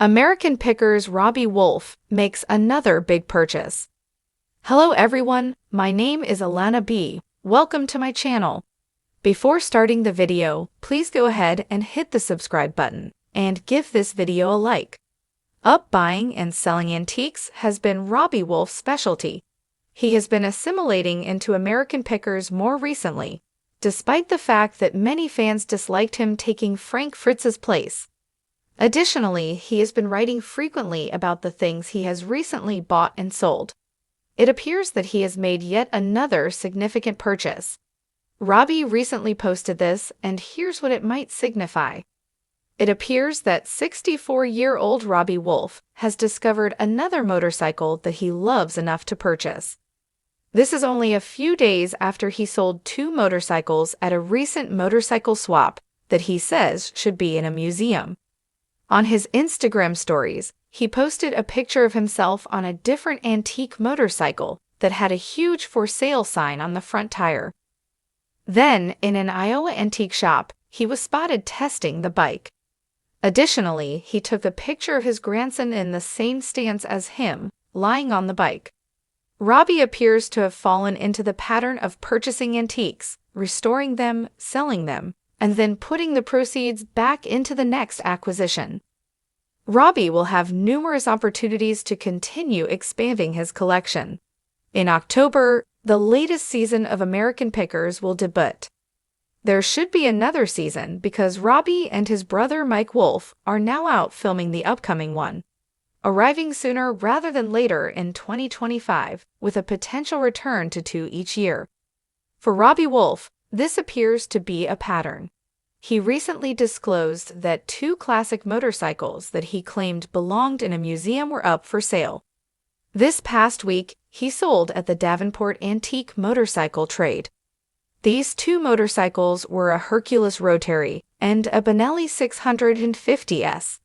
American Pickers Robbie Wolf makes another big purchase. Hello everyone, my name is Alana B. Welcome to my channel. Before starting the video, please go ahead and hit the subscribe button and give this video a like. Up buying and selling antiques has been Robbie Wolf's specialty. He has been assimilating into American Pickers more recently, despite the fact that many fans disliked him taking Frank Fritz's place. Additionally, he has been writing frequently about the things he has recently bought and sold. It appears that he has made yet another significant purchase. Robbie recently posted this, and here's what it might signify. It appears that 64-year-old Robbie Wolf has discovered another motorcycle that he loves enough to purchase. This is only a few days after he sold 2 motorcycles at a recent motorcycle swap that he says should be in a museum. On his Instagram stories, he posted a picture of himself on a different antique motorcycle that had a huge for sale sign on the front tire. Then, in an Iowa antique shop, he was spotted testing the bike. Additionally, he took a picture of his grandson in the same stance as him, lying on the bike. Robbie appears to have fallen into the pattern of purchasing antiques, restoring them, selling them, and then putting the proceeds back into the next acquisition. Robbie will have numerous opportunities to continue expanding his collection. In October, the latest season of American Pickers will debut. There should be another season because Robbie and his brother Mike Wolf are now out filming the upcoming one, arriving sooner rather than later in 2025 with a potential return to 2 each year. For Robbie Wolf, this appears to be a pattern. He recently disclosed that 2 classic motorcycles that he claimed belonged in a museum were up for sale. This past week, he sold at the Davenport Antique Motorcycle Trade. These 2 motorcycles were a Hercules Rotary and a Benelli 650S.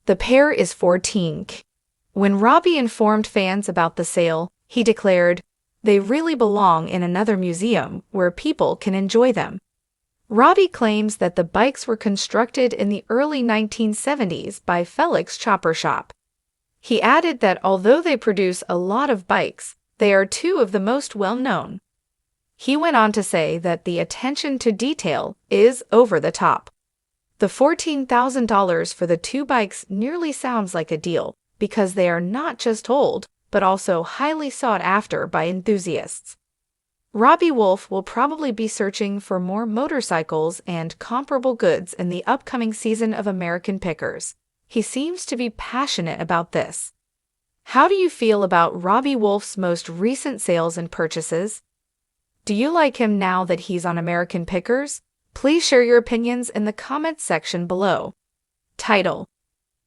The pair is 14K. When Robbie informed fans about the sale, he declared, "They really belong in another museum where people can enjoy them." Robbie claims that the bikes were constructed in the early 1970s by Felix Chopper Shop. He added that although they produce a lot of bikes, they are 2 of the most well-known. He went on to say that the attention to detail is over the top. The $14,000 for the 2 bikes nearly sounds like a deal because they are not just old, but also highly sought after by enthusiasts. Robbie Wolf will probably be searching for more motorcycles and comparable goods in the upcoming season of American Pickers. He seems to be passionate about this. How do you feel about Robbie Wolf's most recent sales and purchases? Do you like him now that he's on American Pickers? Please share your opinions in the comments section below. Title: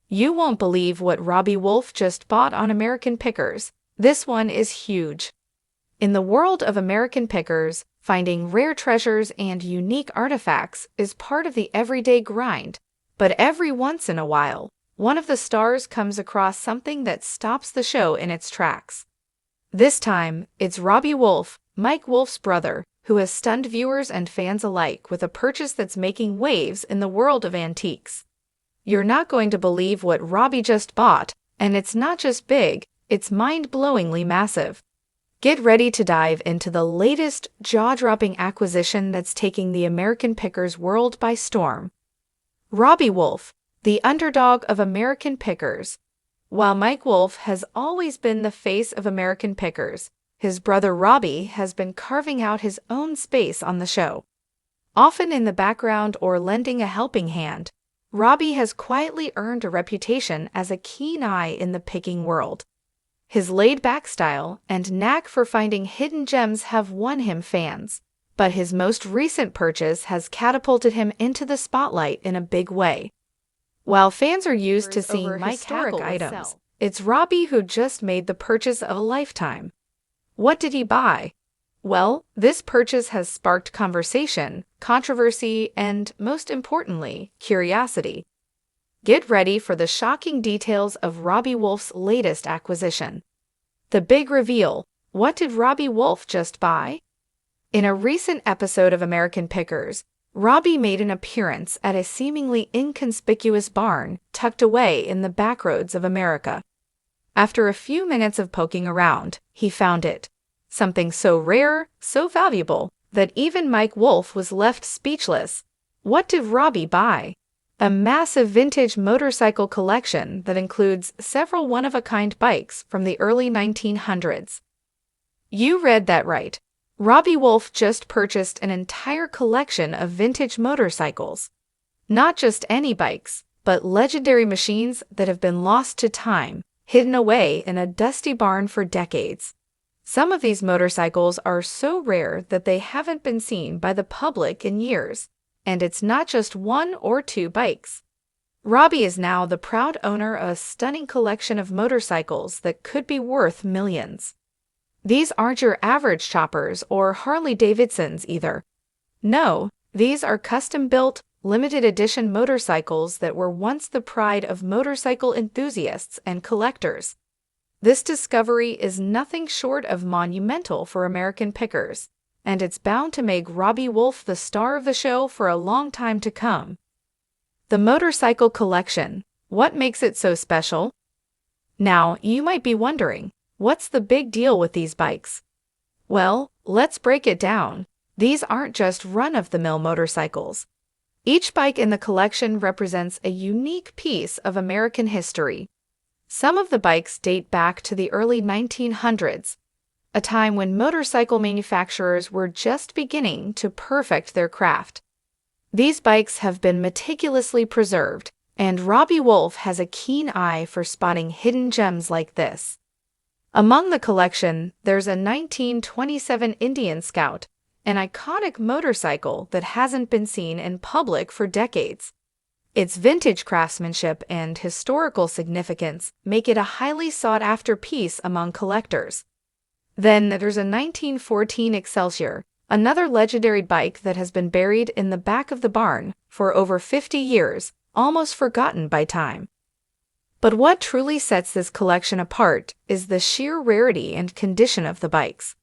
You won't believe what Robbie Wolf just bought on American Pickers. This one is huge. In the world of American Pickers, finding rare treasures and unique artifacts is part of the everyday grind. But every once in a while, one of the stars comes across something that stops the show in its tracks. This time, it's Robbie Wolf, Mike Wolf's brother, who has stunned viewers and fans alike with a purchase that's making waves in the world of antiques. You're not going to believe what Robbie just bought, and it's not just big, it's mind-blowingly massive. Get ready to dive into the latest jaw-dropping acquisition that's taking the American Pickers world by storm. Robbie Wolf, the underdog of American Pickers. While Mike Wolf has always been the face of American Pickers, his brother Robbie has been carving out his own space on the show. Often in the background or lending a helping hand, Robbie has quietly earned a reputation as a keen eye in the picking world. His laid-back style and knack for finding hidden gems have won him fans, but his most recent purchase has catapulted him into the spotlight in a big way. While fans are used to seeing historic items, it's Robbie who just made the purchase of a lifetime. What did he buy? Well, this purchase has sparked conversation, controversy, and, most importantly, curiosity. Get ready for the shocking details of Robbie Wolf's latest acquisition. The big reveal: what did Robbie Wolf just buy? In a recent episode of American Pickers, Robbie made an appearance at a seemingly inconspicuous barn tucked away in the backroads of America. After a few minutes of poking around, he found it. Something so rare, so valuable, that even Mike Wolfe was left speechless. What did Robbie buy? A massive vintage motorcycle collection that includes several one-of-a-kind bikes from the early 1900s. You read that right. Robbie Wolfe just purchased an entire collection of vintage motorcycles. Not just any bikes, but legendary machines that have been lost to time, hidden away in a dusty barn for decades. Some of these motorcycles are so rare that they haven't been seen by the public in years, and it's not just one or two bikes. Robbie is now the proud owner of a stunning collection of motorcycles that could be worth millions. These aren't your average choppers or Harley-Davidsons either. No, these are custom-built, limited-edition motorcycles that were once the pride of motorcycle enthusiasts and collectors. This discovery is nothing short of monumental for American pickers, and it's bound to make Robbie Wolfe the star of the show for a long time to come. The motorcycle collection. What makes it so special? Now, you might be wondering, what's the big deal with these bikes? Well, let's break it down. These aren't just run-of-the-mill motorcycles. Each bike in the collection represents a unique piece of American history. Some of the bikes date back to the early 1900s, a time when motorcycle manufacturers were just beginning to perfect their craft. These bikes have been meticulously preserved, and Robbie Wolfe has a keen eye for spotting hidden gems like this. Among the collection, there's a 1927 Indian Scout, an iconic motorcycle that hasn't been seen in public for decades. Its vintage craftsmanship and historical significance make it a highly sought-after piece among collectors. Then there's a 1914 Excelsior, another legendary bike that has been buried in the back of the barn for over 50 years, almost forgotten by time. But what truly sets this collection apart is the sheer rarity and condition of the bikes.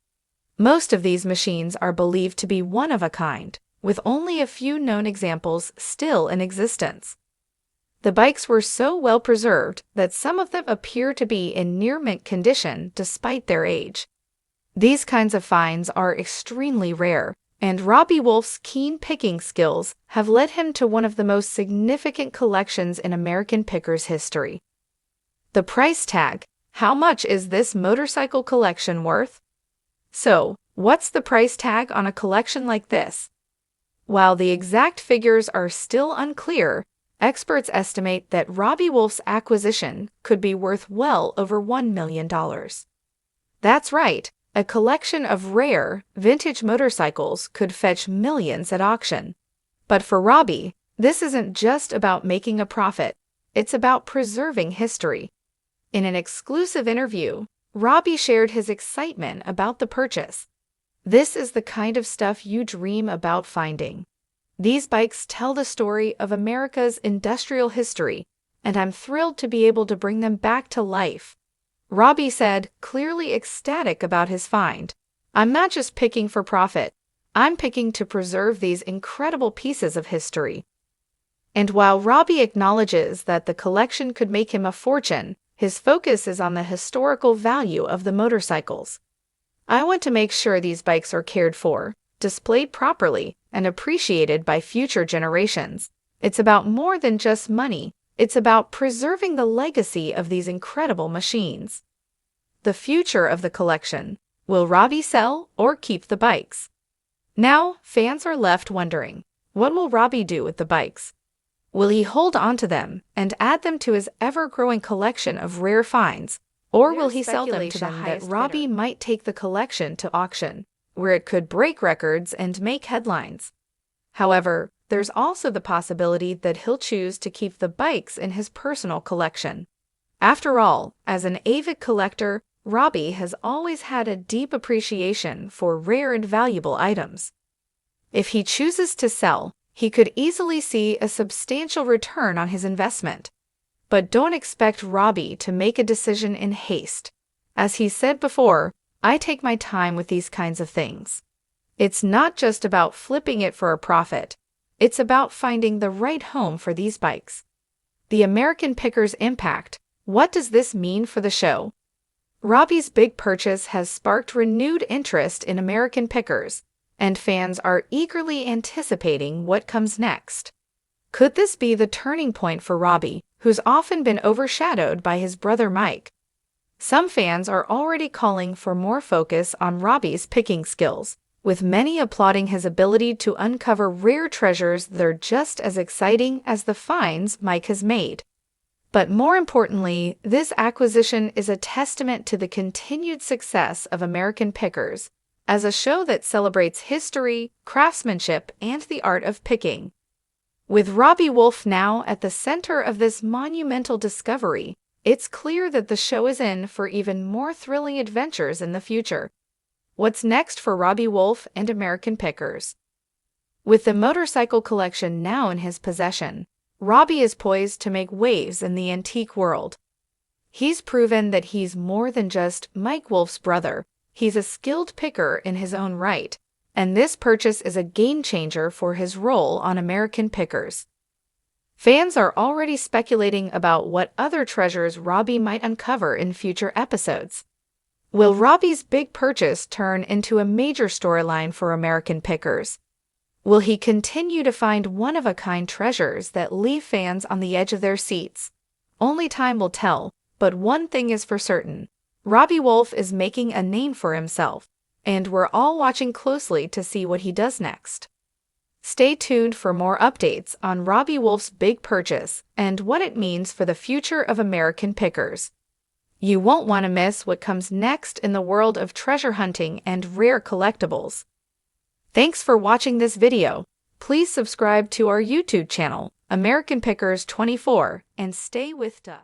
Most of these machines are believed to be one of a kind, with only a few known examples still in existence. The bikes were so well preserved that some of them appear to be in near-mint condition despite their age. These kinds of finds are extremely rare, and Robbie Wolfe's keen picking skills have led him to one of the most significant collections in American pickers' history. The price tag. How much is this motorcycle collection worth? So, what's the price tag on a collection like this? While the exact figures are still unclear, experts estimate that Robbie Wolfe's acquisition could be worth well over $1 million. That's right, a collection of rare, vintage motorcycles could fetch millions at auction. But for Robbie, this isn't just about making a profit, it's about preserving history. In an exclusive interview, Robbie shared his excitement about the purchase. This is the kind of stuff you dream about finding. These bikes tell the story of America's industrial history, and I'm thrilled to be able to bring them back to life. Robbie said, clearly ecstatic about his find. I'm not just picking for profit. I'm picking to preserve these incredible pieces of history. And while Robbie acknowledges that the collection could make him a fortune, his focus is on the historical value of the motorcycles. I want to make sure these bikes are cared for, displayed properly, and appreciated by future generations. It's about more than just money. It's about preserving the legacy of these incredible machines. The future of the collection. Will Robbie sell or keep the bikes? Now, fans are left wondering, what will Robbie do with the bikes? Will he hold on to them and add them to his ever-growing collection of rare finds? Or will he sell them to the highest bidder? Robbie might take the collection to auction, where it could break records and make headlines. However, there's also the possibility that he'll choose to keep the bikes in his personal collection. After all, as an avid collector, Robbie has always had a deep appreciation for rare and valuable items. If he chooses to sell, he could easily see a substantial return on his investment. But don't expect Robbie to make a decision in haste. As he said before, I take my time with these kinds of things. It's not just about flipping it for a profit. It's about finding the right home for these bikes. The American Pickers impact. What does this mean for the show? Robbie's big purchase has sparked renewed interest in American Pickers, and fans are eagerly anticipating what comes next. Could this be the turning point for Robbie, who's often been overshadowed by his brother Mike? Some fans are already calling for more focus on Robbie's picking skills, with many applauding his ability to uncover rare treasures that are just as exciting as the finds Mike has made. But more importantly, this acquisition is a testament to the continued success of American Pickers, as a show that celebrates history, craftsmanship, and the art of picking. With Robbie Wolf now at the center of this monumental discovery, it's clear that the show is in for even more thrilling adventures in the future. What's next for Robbie Wolf and American Pickers? With the motorcycle collection now in his possession, Robbie is poised to make waves in the antique world. He's proven that he's more than just Mike Wolf's brother. He's a skilled picker in his own right, and this purchase is a game-changer for his role on American Pickers. Fans are already speculating about what other treasures Robbie might uncover in future episodes. Will Robbie's big purchase turn into a major storyline for American Pickers? Will he continue to find one-of-a-kind treasures that leave fans on the edge of their seats? Only time will tell, but one thing is for certain. Robbie Wolf is making a name for himself, and we're all watching closely to see what he does next. Stay tuned for more updates on Robbie Wolf's big purchase and what it means for the future of American Pickers. You won't want to miss what comes next in the world of treasure hunting and rare collectibles. Thanks for watching this video. Please subscribe to our YouTube channel, American Pickers 24, and stay with us.